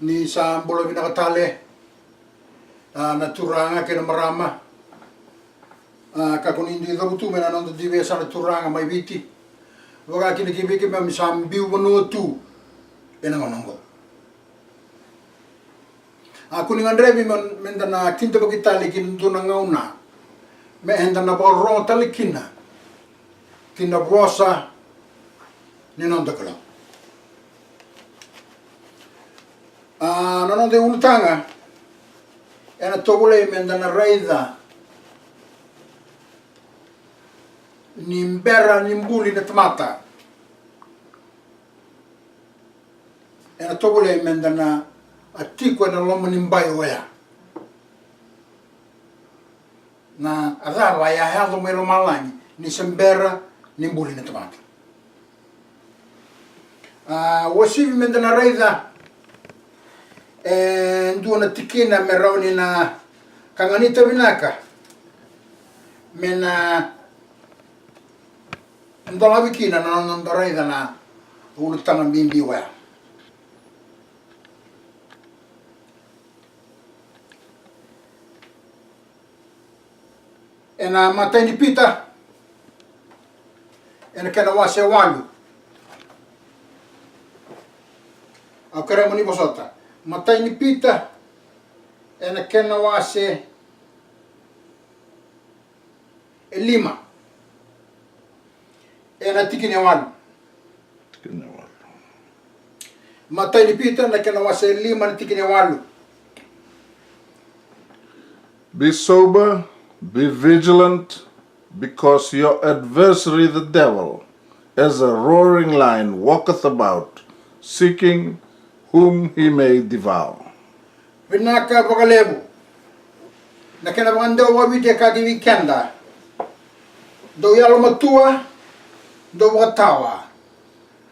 ni sa bolo vinakatale na turanga kena marama kakunindi dabutu mena nando divesa na turanga mai viti waga kini kibiki mem sambiu tu ena ngonongo aku ningan revi men dana kinta bakitali kin tuna ngauna me endana borro talikina kina rosa ni nonda kala nono de ultanga ena togule mendana raida nimbera nimbuli na tamata ena togule mendana atiko na lomo nimbai oya na adava ya hado mero malani ni sembera nimbuli na tamata wasivi mendana raida nduna tikina meroni na kanganita vinaka mena ndola vikina na ndoraida na ulutanga bimbi wa ena matani pita ena kana wase walu akare mani bosota matai ni pita ena kena wase lima ena tikine walu matai ni pita ena kena wase lima na tikine walu. Be sober, be vigilant, because your adversary the devil, as a roaring lion, walketh about, seeking whom he may devour. Vinaka bakalebu na kena banganda wabite kaki wikenda do yalo matua do watawa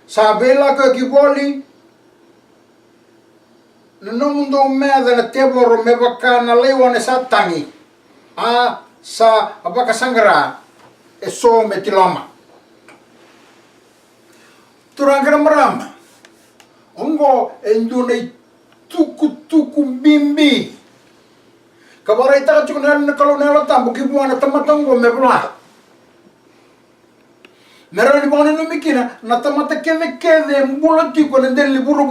sabela ka kiboli no mundo meda na teboro me baka na lewa ne satangi sa abaka sangara e so metilama turangara marama ongo endune tuku bimbi kabarai taka cukuna na kalau nela tambu kibuana tamatango me bla mera ni bone no mikina na tamata keve mbulati ko ndeli buru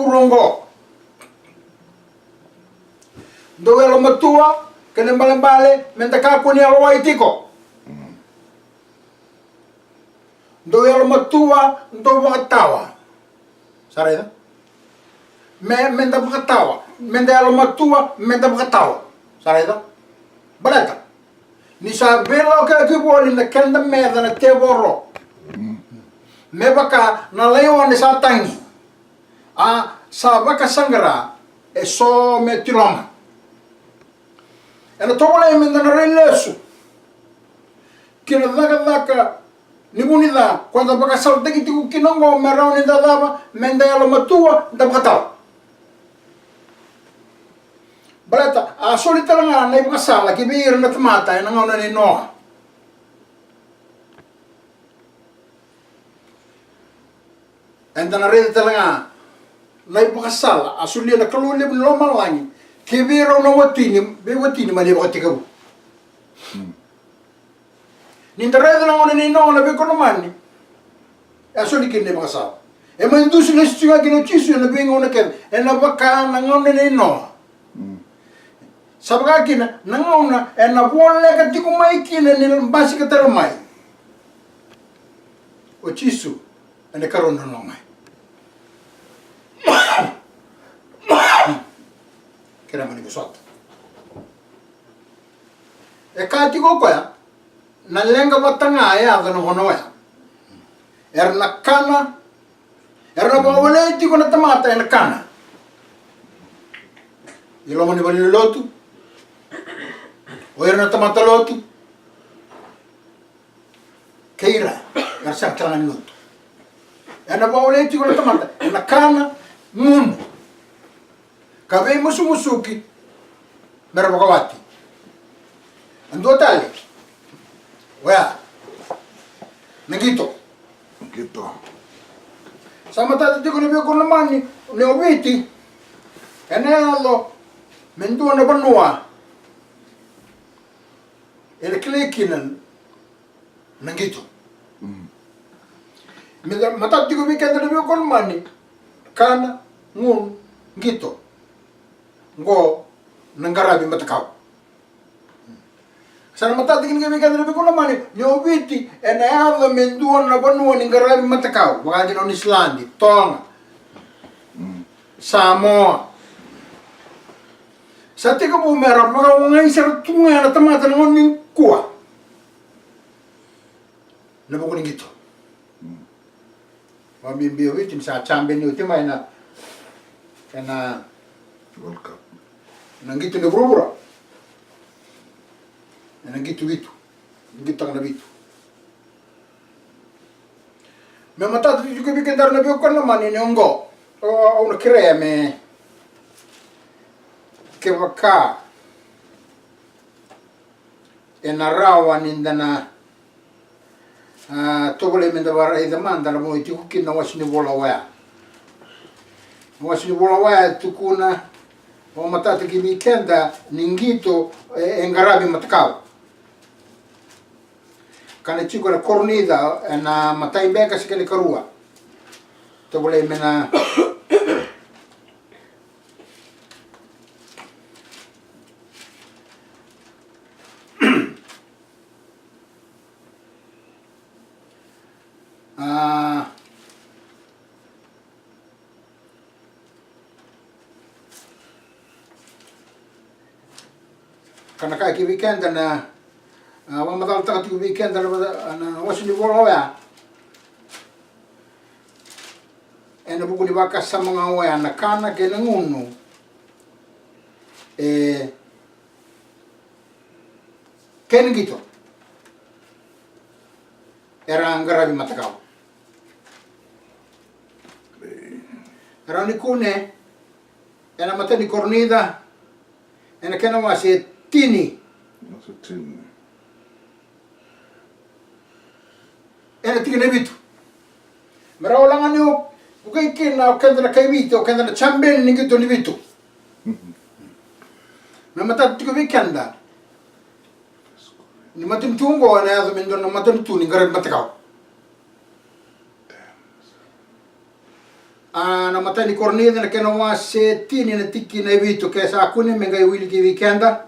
do elo matua kene mbale menta kapo ni alo waitiko do elo matua ndo watawa sareda menda bakatawa menda alo matua menda bakatawa sareda balata ni sabelo ka kiboli na kenda meda na teboro me baka na lewa ni satangi sa baka sangara e so metiloma ena tole menda na relesu kina daka ni bunida quando baka salta ki tiku kinongo meroni da dava menda alo matua da bakatawa balata solita nga na ibang sala kibir na tamata na nga ni Noah enda na rin talaga na ibang sala asulia na kalulib ni lomang langi kibiro na watini mali bakatikabu ninda rin talaga ni Noah na biko naman ni asulikin ni ibang sala e maindusi na siya ginuchisu na bingo na ken e na baka na nga ni Noah sabaga kina nangauna e na wole ka tiku mai kina ni basi ka tara mai o chisu ene karon no mai kira mani kusot e ka tiku ko ya na lenga batanga ya ga no hono ya erna kana erna ba wole tiku na tamata ena kana ilo mani bali lotu o era na tamata lotu keira garsa tala minuto ena baule ti con tamata na kana mun kave musuki mera bakawati ando tale wa nagito sama tata ti con mio con mani ne obiti Enelo mendua na banua. Ele klekinan nangito. Matati ko weekend na biyo kon mani. Kana ngun ngito. Ngo nanggarabi matakaw. Sana matati ko weekend na biyo kon mani. Nyobiti enelo mendua na banua nanggarabi matakaw. Wadi non Islandi, Tonga, Samoa. Sa tika po meron, mga ngay sa tunga na tamata ng uning kuwa. Nabukunin ito. Mabimbiyo ito, sa champion ito, may na, kaya World Cup. nanggito na bro-bro. Nanggito ito. Nanggito ka na ito. May matata juga bikin dar na biyo ko naman, inyonggo. O nakiraya, may kewaka enarawan indana tobole mendawara idamanda na mo itukin na wasini bolawaya tukuna o matata ki weekenda ningito engarabi matakaw kana chico na cornida na mataimbenga sikali karua tobole mena kana ka ki weekend na wa madal ta ki weekend na wasu ni bolo ya ena buku di baka sa mga waya na kana ke nanguno ken gito era angarabi matakaw era ni kune ena mata ni cornida ena kena wasi tini That's a tin. ena tiki na bitu mera ulangan yo bukai kena kenda na kai bitu kenda na chamben ni gitu ni bitu na mata tiko weekenda ni matin tungo na yazo mendo na matin tu ni garab matakaw na mata ni cornida na kena wasi tini na tiki na bitu kesa akune mengai wili ki weekenda.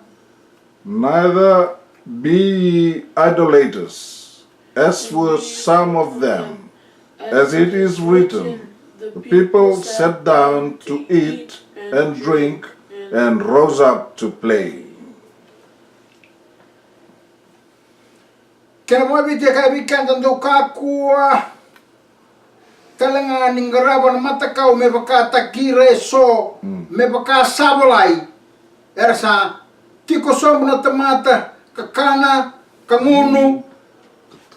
Neither be ye idolaters, as were some of them. As it is written, the people sat down to eat and drink and rose up to play. Kena mo biti ka weekend ando kakua kalanga ningaraba na matakaw me baka takire so me baka sabolay ersa tiko som na tamata kakana kanguno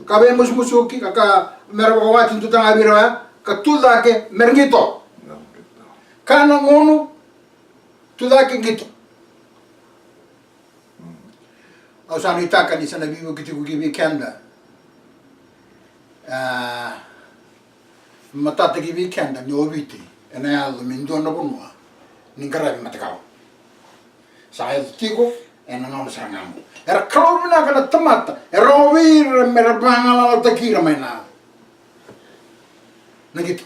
kabe musmusuki kaka merwawati tutang abira katudake merngito kana ngono tudake ngito au sanu itaka ni sana bibo kitiku ki weekenda matata ki weekenda ni obiti ena yalo mindona bonwa ningarabi matakaw saya tiko ena ngam sarangam era kromna kana tamata era ovir merabanga la takira maina nagito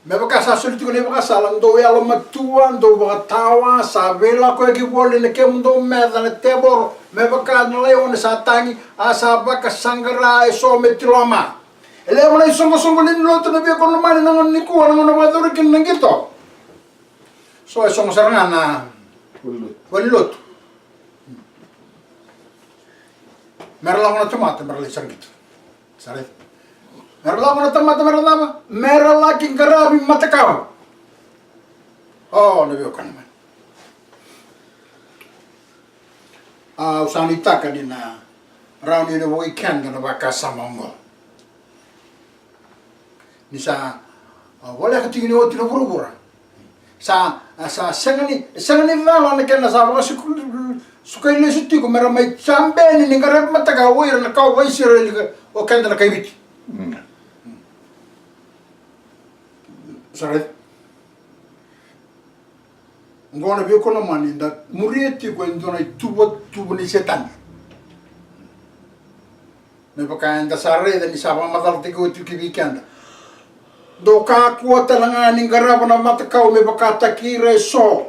me baka sa solito ne baka sala ndo ya lo matua ndo baka tawa sa vela ko ki bole ne ke ndo meda ne tebor me baka no le on sa tangi asa baka sangara e so metiloma ele mo songo songo ni loto ne be ko no mani nangon ni ko nangon ma dor kin nangito so e songo saranga na Walot. Merla na tomate, merla sangito. Sare. Merla na tomate, merla king garabi matakaw. Oh, nabiyo ka naman. Usanita ka din na round in the weekend na bakasama mo. Nisa wala ka tingin o tinabura-bura. Sa sangani valo na kena sa mga sukay na suti ko mera may chamben ni ngarap mataga wira na kaw way sira o kenda na kaybit Saret. Ngona vio kono mani da murieti ko ndona tubo ni setan. Me pakaanda sareda ni sapa matalti ko tuki weekend. Do ka kuota langa ning garaba na matakau me bakata kire so.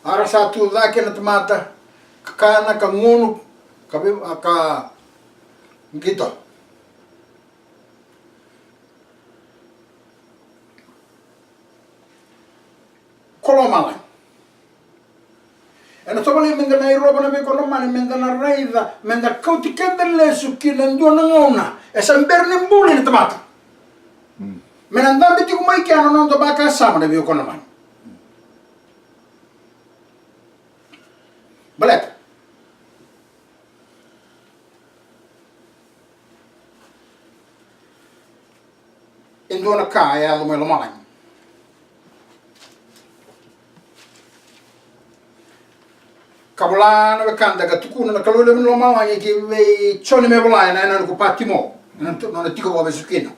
Ara satu laki na tomata kakana ka ngunu ka gitu. Kolomala. Ena tobali menga na iroba na be kolomani menga na raida menga kauti kendele sukina ndona ngona. Esa mberni mbuli na tomata. Menandambi tiku maiki ano nondo baka sama na be kolomani. Balet. Indona ka ya lumelo malai. Kabula na kanda ka tukuna na kalole mo malai ki we choni me bulai na na ko patimo. Na tiko wa besukina.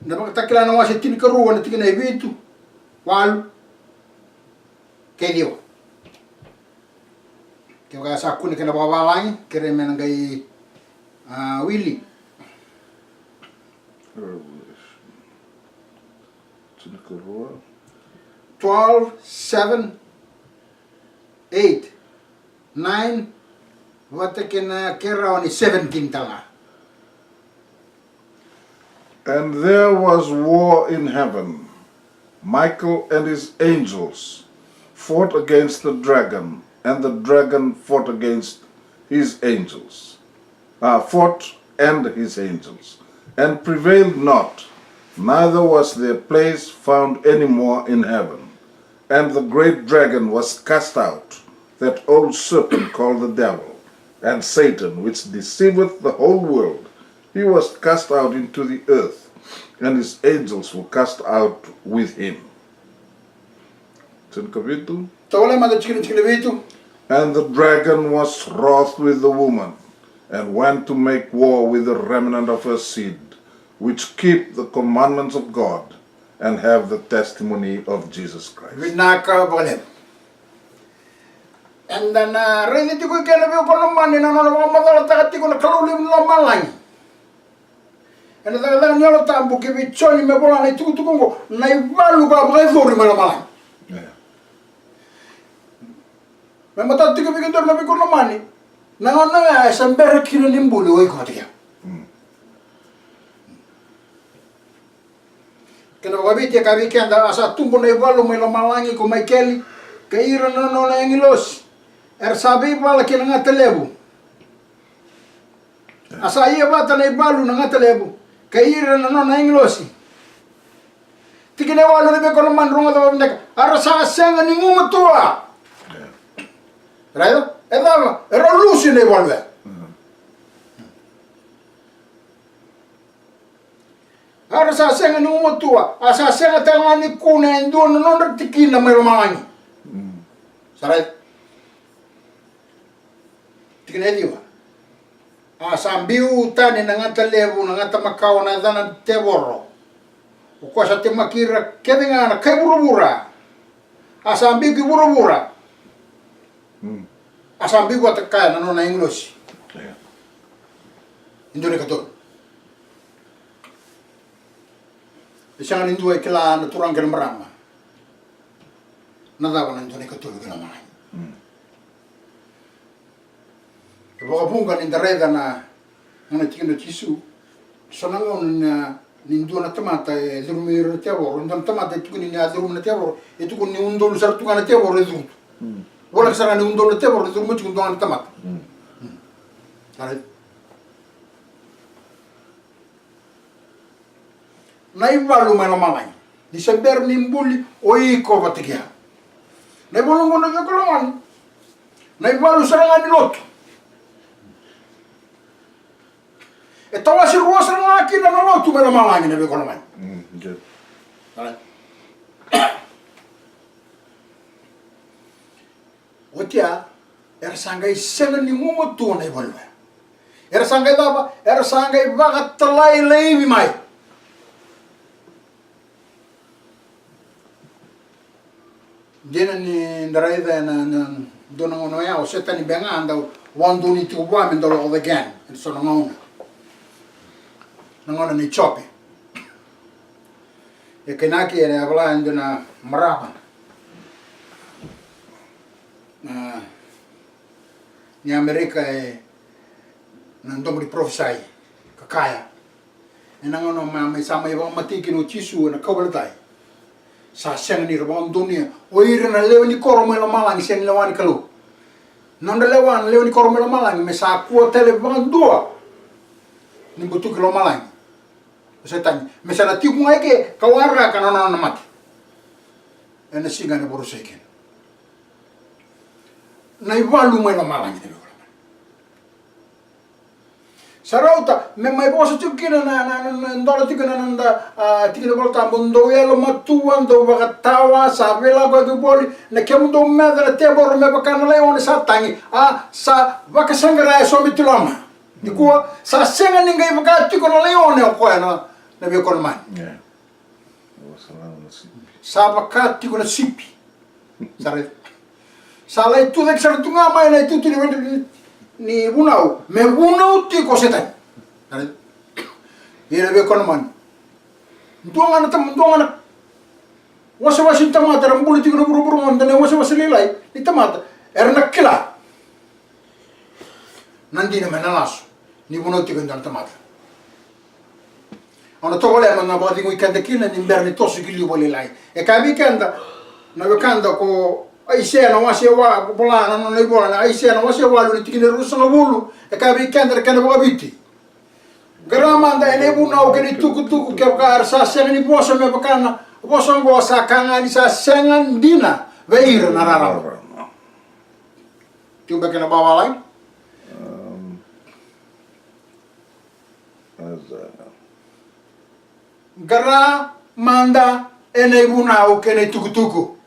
Na ba takila na wasi tin ka ruwa na tikina evitu. Wal que dio que o gasa kuni kena bawa lain kere menangai Willy 12 7 8 9 wata kena kera oni 17 tanga. And there was war in heaven. Michael and his angels fought against the dragon, and the dragon fought against his angels, fought and his angels, and prevailed not, neither was their place found any more in heaven. And the great dragon was cast out, that old serpent called the devil, and Satan, which deceiveth the whole world. He was cast out into the earth, and his angels were cast out with him. And the dragon was wroth with the woman, and went to make war with the remnant of her seed, which keep the commandments of God, and have the testimony of Jesus Christ. And then really to go get a view on money and on mother that you gonna call him Lomalang. And then you're tambo give it Johnny Mebola and to go. Naivaluga Revo Malang. Remember that to get a money. Now, I some better killing in Bulu. Can I be take a weekend as a tumbo Nevalu Melomalangi con my Kelly? Kaira no Angelos. Sabi pala kinangatalebu. Asaya bata na ibalu nangatalebu. Kaira na Anglosi. Tikine wala na be kono manrunga da bindaka. Arasa senga ni ngumutua. Right? Edama, era lusi ne volve. Arasa senga ni ngumutua. Asa senga tangani kuna ndu no tikina meromangi. Sarai. Tikinediwa. Sambiu tani nangata levu nangata makao na dana teboro. Ukosa te makira kedingana kai burubura. Sambiu ki burubura. Sambiu wata kaya na nona English. Indone kato. Isang nindu ay kila na turang kena marama. Nadawa na indone kato kila marama. Bunga ni dareda na tikino tisu sonangon na nindu na tamata e durumir te avoro ndon tamata tukuni ni adurum na te avoro e tukuni undol sar tukana te avoro edu wala sara ni undol te avoro durum tukun don tamata na ivalu mena malai di sember nimbuli oi ko batikia na bolongo na kolongan na ivalu saranga ni lot. Itawa si ruas na akin na no tu mera malangin na be kono man. Good. Otia er sangai senga ni mumo tu na ivolve. Era sangay daba, era sangay baka talay lay mai. Dina ni ndaraida na dona ngono ya o seta ni benga anda wandu ni tu wa men dolo again. So ngona. Ngona ni chopi. E kenaki era hablando na marapa. Ni Amerika e nandomri profesai kakaya. E nangono mai sama i wang matiki no chisu na kabaltai. Sa siang ni rabang dunia. O ira na leo ni koro mo malangi siang lewani kalu. Nanda lewan leo ni koro mo malangi me sa kuo tele bang dua. Ni butu kilo malangi. Saya tanya, me sa natiu ngai ke kawara kana na mati. Ena singa na boru seken. Na iwalu mo malangi ni. Sarauta, me mai bosa tukina na ndola tukina nanda tikina volta mundo yelo matua ndo bagatawa sabela go boli na kemundo meda na tebor me bakana leone satangi sa vakasangara so mitulama dikua sa senga ninga bakati kono leone o koena na be kono man sa bakati kono sipi sare sala itu dek sartunga mai na itu ni bunau me bunau ti ko setan ira be kono man ndonga na wasa tamata rambuli ti buru man dane wasa lilai ni tamata erna kila nandi na manalas ni bunau ti ko ndal tamata ona to wala man na bodi ko ikanda kila ni berni tosu kili wala lai e ka bi kanda na be kanda ko ai sena wasi wa bola na no bola ai sena wasi wa lu tikine rusa no bulu e ka bi kandar kana bo biti gramanda ene bu na o ke tuku ke ka sa sena ni bosa me bakana bosa ngo sa kanga ni sa sena dina veir na rara tu bakana bawa lai gara manda ene bu na o ke tuku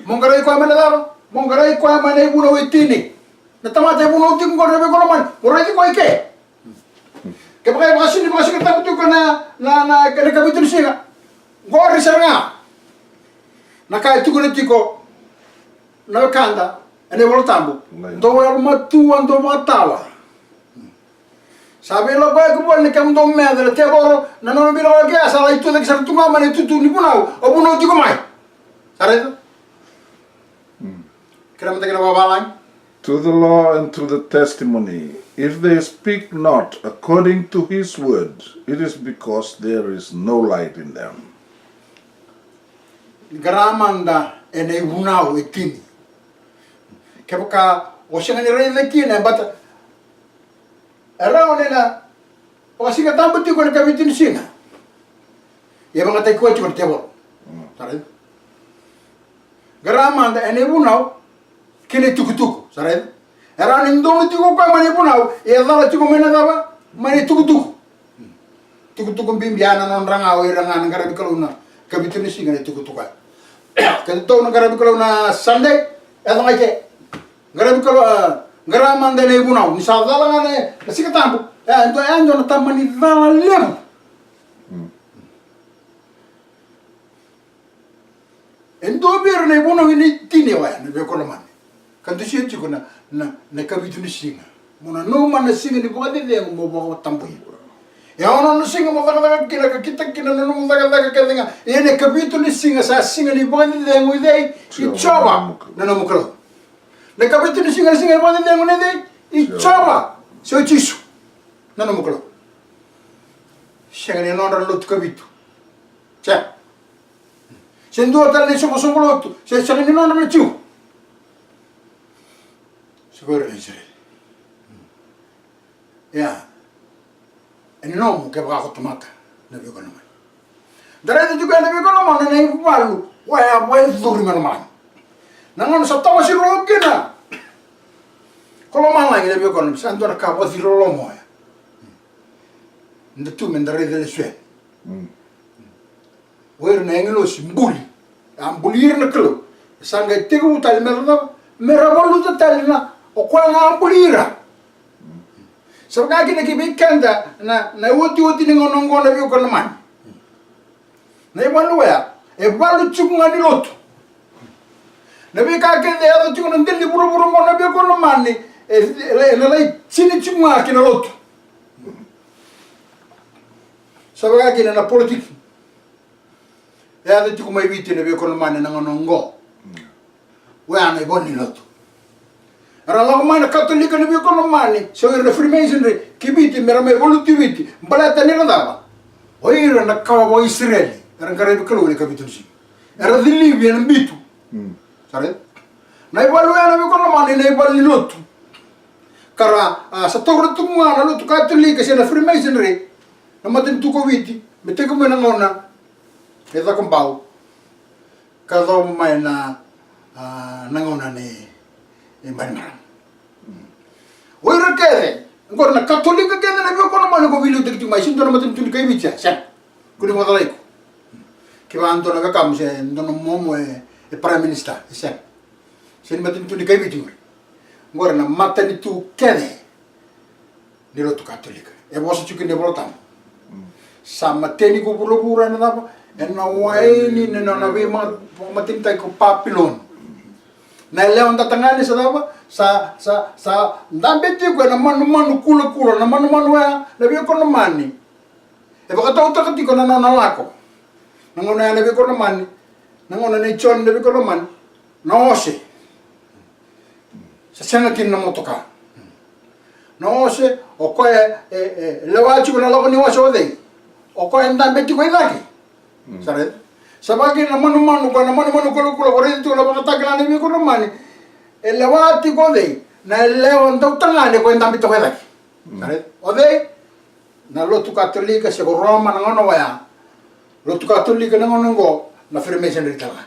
Monggarai ko mana daro, monggarai ko mana ibu no itini. Na tamata ibu no ting ko rebe ko naman, orai ko ike. Ke pakai makasih kita betul kana na kana kabitu siya. Gori saranga. Na kai tu ko tiko. Na kanda, ene voltambo. Do el matu ando matawa. Sabi lo ba ko bol ni kam do medre te boro na no bilo ke asala itu de sar tunga mane tu ni bunau, o bunau tiko mai. Sare itu? To the law and to the testimony, if they speak not according to his word, it is because there is no light in them. Gramanda ene bunau etini. Kebuka osinga ni rei lekine but around na osinga tambuti ko na kabitin singa. Yebanga tay ko ko tebo. Sare? Gramanda ene bunau kene tukutuku, sare? Era nindong tuku ko mani bunau, e dala tuku mena daba, mani tukutuku. Tukutuku bimbiana non ranga o iranga ngara bikaluna, kabitu ni singa tukutuku. Kan to ngara bikaluna Sunday, e dala ke. Ngara bikalu ngara mande ne bunau, ni sa dala ngane, sika tambu. Ando na tamani dala lemu. Endo bir ne bunau ni tini wa ne bekolman. Kan tusi itu na kabitu ni singa. Mona no mana singa ni bukan dia yang mau bawa tampu. Ya orang singa mau daga kita no mau daga kita. Ini kabitu ni singa sa singa ni bukan dia yang udah icoba. Nana mukro. Na kabitu ni singa bukan dia yang udah icoba. So cisu. Nana mukro. Singa ni nora lut kabitu. Cek. Sendo tal ni somo lotu. Singa ni nora ciu. Seguro Israel. Ya. Ini nomu ke baka tomata na bigo naman. Dara juga na bigo naman na iwalu. Waya duri naman. Nangon sa tawa si Rogi na. Kalau malang na bigo naman sa ando na ka wasi rolomo ya. Ndu men dara dele swe. Wer na engelo si mbuli. Ambulir na klo. Sanga tigu tal merda. Merabolu tal na. O kwa nga ambulira. So nga kina kibikanda na uti ni ngonongo na biyo kono man. Na ibalu ya e balu chukunga ni lotu. Na bi ka ke de ado chukunga ndeli buru ngona biyo kono man ni e lai chini chukunga kina lotu. So nga kina na politiki. E ado chukunga ibiti na biyo kono man na ngonongo. Wa na iboni lotu. Rala mana katolika ni biko no mani so ira freemasonry kibiti merame evolutivity balata ni rada o ira na kawa Israeli era ngare biko le kapitusi era di Libia na bitu sare na ibalu ana biko no mani na ibal ni lotu kara sa togro tumwa na lotu katolika se na freemasonry na matin tu koviti meteko mena ngona eda kompau kado mai na ngona ne Marmaran. Oira kere, ngor na katolika kere na biyo kono mani ko vilu tekti mai sinto na matin tuli kai bicha, sen. Kuni mo dalai ko. Kiba anto na kakam se ndono momo e prime minister, sen. Sen matin tuli kai bicha. Ngor na matani tu kere. Nilo tu katolika. E bosa chuki ne bolotam. Sa mateni ko pura na dapa. E na waini na vi matin tai ko papilon. Na leo ndatangani sa daba sa ndambeti ko na manu kula na manu ya na biyo kono mani e baka tau tiko na lako na ngona na biyo kono mani na ngona na chon na biyo kono mani na ose sa sanga kin na motoka na ose o ko lewachi ko na lako ni waso de o ko ndambeti ko idaki sare sabagi na manu ko na manu kula ko rito na baka takala ni biyo kono mani elewati ko de na leo ndau tangane ko ndambi to hedaki kare ode na lotu katolika se Roma na ngono ya lotu katolika na ngono ngo na freemason ritala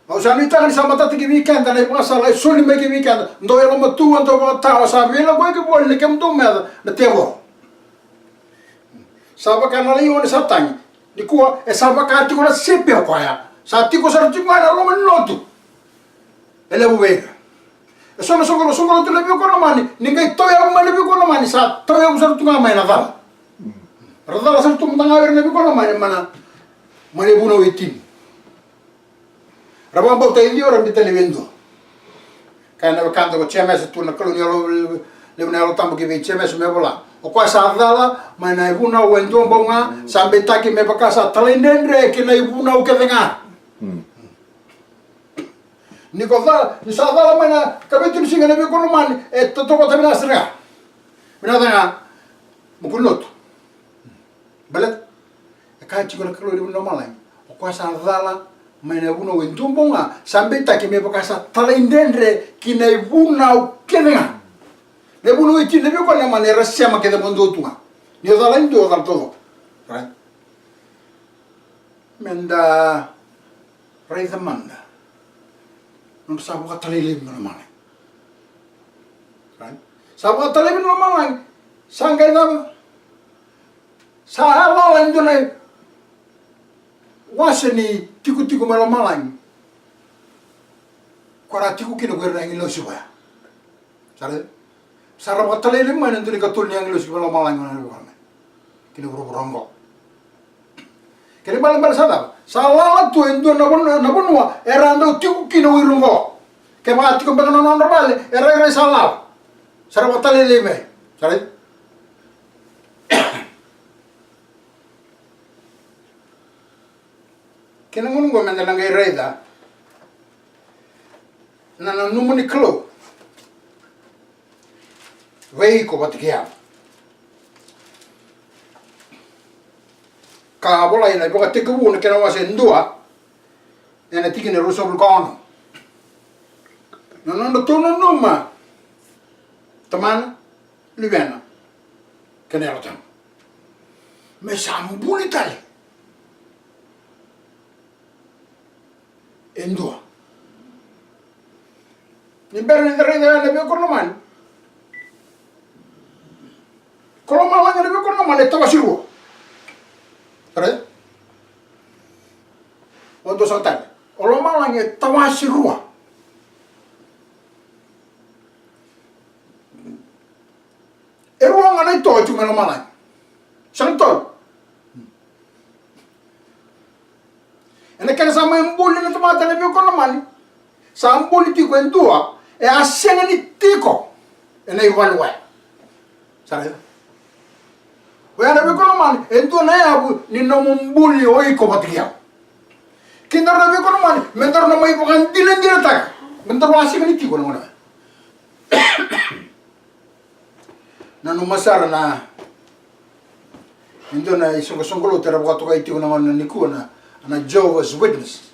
au sani tangani sama tati ki weekend na pasa la soli me ki weekend ndo elo matu ndo ba ta sa vela ko ki bol ne kem to me na tebo saba kana li on satani di ko e saba ka ti ko na sepe ko ya sa ti ko sa ti ko na lo men lotu ele buvega sono tu lebih kono mani ningai toya mani lebih kono mani sa toya usar tu ngamai na dala radala sa tu mtanga wer lebih kono mani mani buno witin rabang bau tai dio ram di televendo kana bakando ko CMS tu na kolonial le na tambo ki CMS me bola o kwa sa dala mani buna wendo bonga sambe taki me bakasa talendendre ki na ibuna o kevenga Nicola, ni sa dala mana kabitu singa na biyo kono mani to kota binasra. Binatanga mukunot. Balat. Ka chiko na kalo no malai. O kwa sa dala mana buno wentumbonga sambe taki me bakasa talendendre kina ibuna o kedenga. Le buno iti ne biyo kono mani rasya makede mondo tunga. Ni dala ndo dal todo. Right? Menda rei manda. Nung sabu ka talilim na naman. Right? Sabu ka talilim na naman. Saan kayo na? Sa halalan doon ay wasa ni tiku-tiku malamalang. Kora tiku kinagwira na ang ilo siya. Sari? Sarap ka talilim man nandun ikatul niya ang ilo siya malamalang. Kinaguro-burongo. Kaya balang sada sa lalat tu endo na bunwa era ando tiku kino wirungo ke ma tiku ba no normal era sala sara batale leme sare kena ngungo menda nang reda na numuni klo vei ko batikia ka bola ina boka teke bu ne kena wase ndua ena tiki ne ruso bulkono no tono numa taman libena kena rotan me sambuli tale endua ni berne de rede ne be kono man ne be kono man to basiru Right? Untuk santai. Orang malang tawasi ruah. to tu melo malai. Sang to. Ena kena sama embuli na tomata na biyo ko naman. Sa embuli tiko en tua, e asenga ni tiko. Ena iwalwa. Sare. Wea na biyo ko naman, en tua na yabu ni nomumbuli o iko patikiyaw. Kindar na biyo ko naman, mentar na may bukan dinan tak. Mentar wa asenga ni tiko naman. Na numasara na ito na isunggulo tera buka tuka iti ko naman na niku na Jehovah's Witness.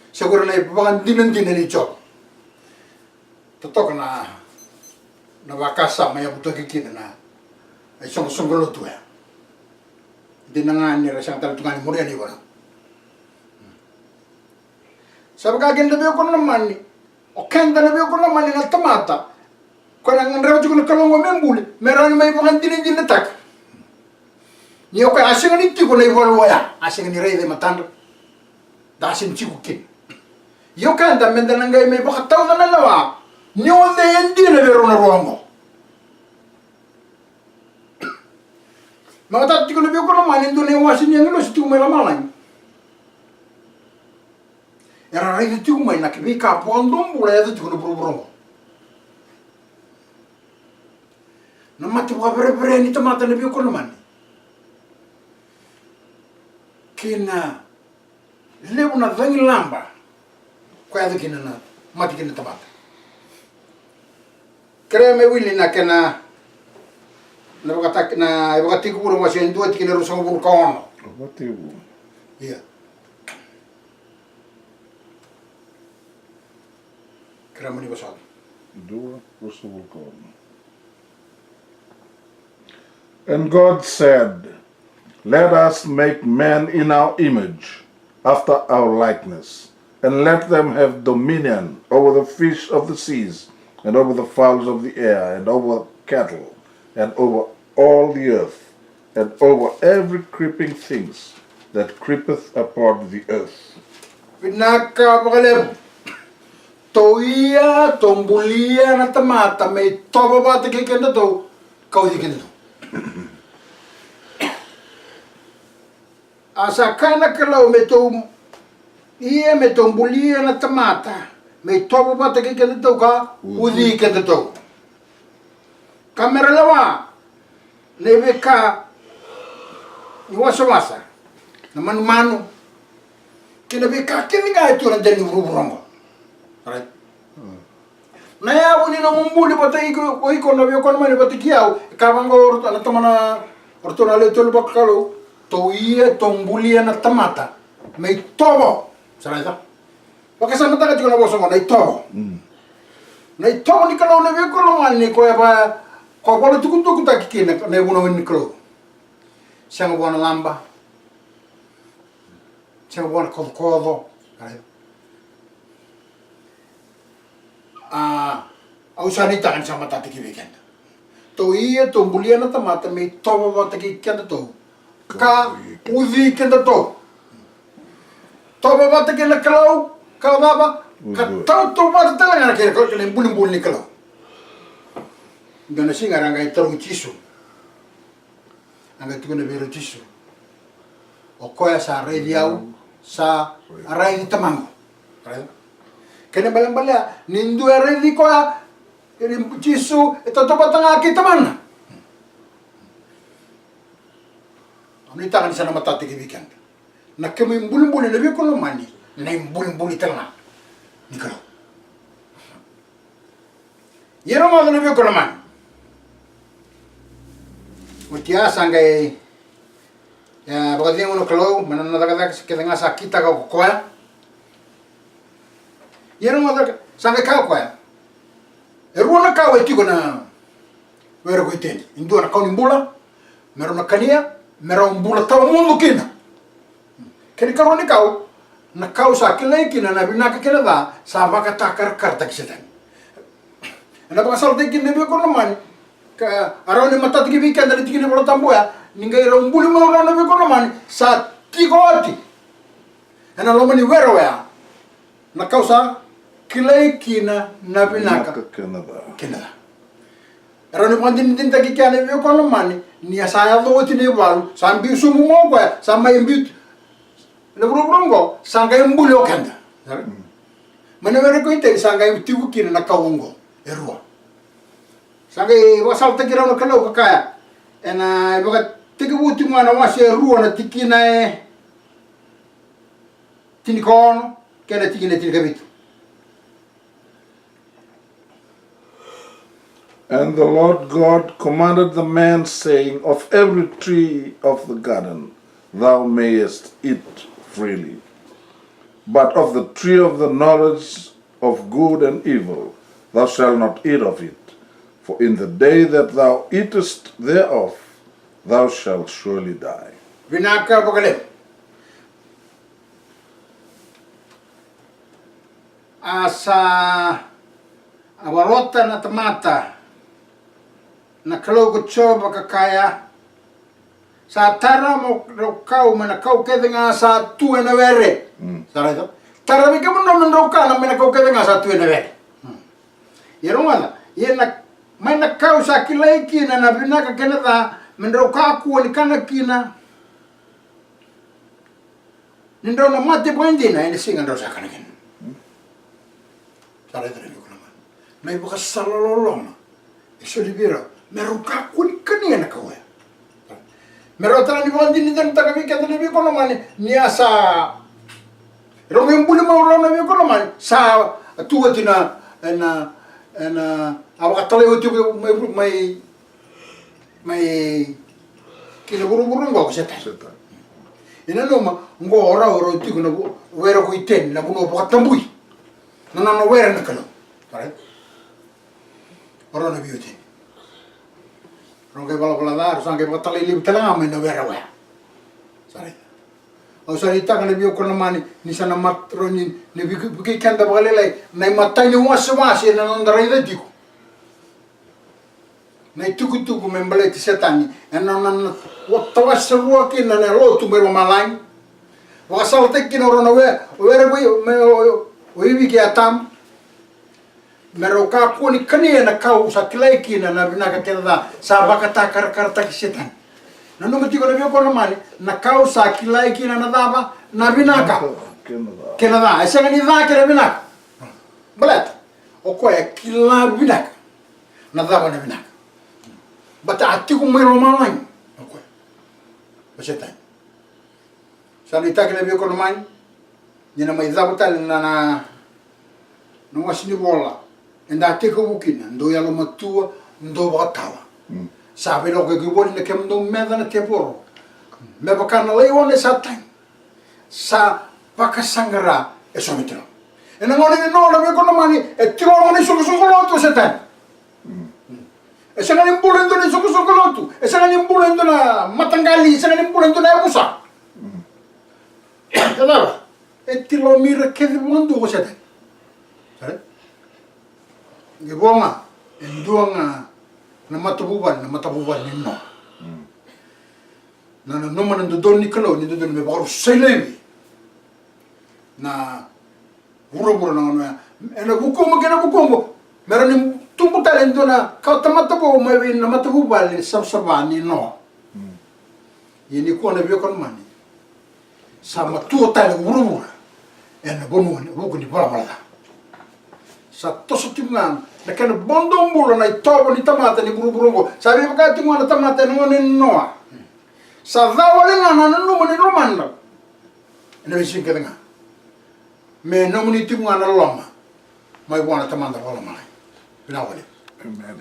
Siguro na ipapangan dinan ni Job. Totoo na nabakasa may abuto kikita na isunggulo to ya. Hindi na nga nira siyang talutungan ni Murian iwa. Sa pagkaganda biyo ko naman o kenda na biyo ko naman ni natamata kung ang rewa ko na kalong membuli meron may ipapangan dinan na tak. Niyo kay asing ni tiko na iwalwaya, asing ni rey de matando. Dasin tiko kin. Yo kanda menda nangay may bakataw na nalawa. Niyo de hindi na bero na ruango. Mga tati ko na biyo ko naman, hindi na iwasin niya ngalo sa tiko may lamalang. Era rey de tiko may nakibika po ang dombo, laya de tiko na buro-buro. Namati mo ka pere-pere ni tamata na biyo ko naman. Kina leo na dhangi lamba kwa yadho kina na mati kina tabata kaya me wili na kena na wakati kubura wasi endua tikina rusang buru kaono What you? iya kaya mani basal Do it. And God said, let us make man in our image, after our likeness, and let them have dominion over the fish of the seas, and over the fowls of the air, and over cattle, and over all the earth, and over every creeping thing that creepeth upon the earth. Pinaka pakalem toia tombulia na tamata may toba ba tikikenda to kau dikenda to asa kana kalau metom ia metombulia na tamata may toba ba tikikenda to ka udi kenda to kamera lawa nebe ka iwasa na manu kinabi ka kininga ito na dali ruburongo right na yawo ni na mumbuli patay ko na biyo ko naman pati kiyaw kabango orto na tamana orto na leto bakalo to iya tombulia na tamata may tobo saray ta pakasama ta ko na boso na tobo na tobo ni kalo na biyo ko naman ni ko ba ko pala tukutuk ta kikina na uno ni kalo siyang buwan na lamba siyang buwan na kodo right ausarita kan sama tati kibikenda. To iya tombulia na tamata may toba ba taki kenda to. Ka uzi kenda to. Toba ba taki na kalaw, ka baba, ka tau to ba talaga na kaya ko kaya buling-buling ni kalaw. Gana singa rangay tarong chiso. Ang ito ko na biro chiso. O kaya sa aray diyaw, sa aray di tamango. Kaya balang-bala, nindu aray di ko chisu, ito tapat ang aking taman. Ano itakan sa namatati kibigan? Nakimo yung buling-buling, nabi ko naman na yung buling-buling talaga. Ni ko. Yan ang mga nabi ko naman. Mutiya sanggay, bakit yung uno kalaw, mananatagadag kita nga sa kita ka kukuha. Yan ang mga sanggay ka kukuha. Eruna kau eti kona wera ko iten indu na kau nimbula meron na kania meron bula taw mundo kina kini karo ni kau na kau sa kila kina na binaka kina da sa baka takar karta kisetan na baka sal tekin ne ko naman ka araw ni mata tigi bikan dari tigi ne bula tamboya ninga iro mbuli mo na ko naman sa tigoti ana lo mani wera wa na kau sa kilay kina na binaka Canada. Canada. Era ni pandin din taki kiane vio kono mani ni asaya do tini walu sambi sumu mo kwa sama imbi le brongo sanga imbuli okanda mana mere ko ite sanga tiku kina na kawongo erua sanga wasal takira no kalo kaya ena ibaga tiki buti mwana wase erua na tikina tini kono kena tikina tini kabitu. And the Lord God commanded the man, saying, Of every tree of the garden thou mayest eat freely, but of the tree of the knowledge of good and evil thou shalt not eat of it. For in the day that thou eatest thereof, thou shalt surely die. Vinaka bagale. Asa awarota na tamata na kalogo choba kakaya sa tara mo kau mana kau kedenga sa tu na were sara itu tara mi kamu no kau na mana kau kedenga sa tu na were yero mana yena mana kau sa kilai kina na binaka kenada mendro kaku ni kana kina nindo na mate bwendina ini singa ndo sa kana kina sara itu ni kuna mana na ibu kasalololong iso libira meruka kun kani na kawe merota ni bondi ni dan taka vika ni biko no mani ni asa romi mbuli ma rona biko no mani sa tuwa tina na awakatale uti mai kile buru ngo seta ina no ma ngo ora uti kuna wera ko iten na buno pakatambui no wera na kalo right ora na biuti Rongke bala dar sangke patali lim telang ame na wera wea. Sari. Au sari ta kana bio kono mani ni sana matro ni biki kanda balele na matai ni wasi na ndara ida diku. Na tuku membele ti setani na watawas ruwa ki na lo tu mero malai. Wa salte ki no rona wera we biki atam mero ka kuni kani na kau sa kilai kina na binaka kena sa bakata karta kisetan na nungu tiko na bio kono mani na kau sa kilai kina na daba na binaka kena da esa ngani da kena binaka balat o ko e kila binaka na daba na binaka bata atiku mero malai o ko kisetan sa ni ta kena bio kono mani ni na mai daba tal na no wasini bola enda te ko bukina ndo ya lo matua ndo batawa sabe lo que giboni ne kem ndo meda na te boro me bakana le one sa tan sa pakasangara e so mitro ena ngone no la me kono mani e tiro ngone so lo to setan e sa ngani mbulendo ne so lo to e sa ngani mbulendo na matangali sa ngani mbulendo na usa kadaba e tiro mira ke mundo ko setan sare Gibonga, enduanga na matabuban ni no. Na no man ndo doni kalo ni ndo me baro selebi. Na buru na ena bukombo kena bukombo. Merani tumbu talento na ka tamatabo mai na matabuban ni sabsabani no. Yeni ko na biyo kon mani. Sama tu tal buru ena bonu buku ni bala. Sa toso timngan na kana bondong bulo na itobo ni tamata ni buru-burungo sabi bakati mo na tamata no ni noa sa dawale nga na no ni romanda ina bisin ka nga me no ni timu na loma mai bona tamanda wala mai pinawale Amen.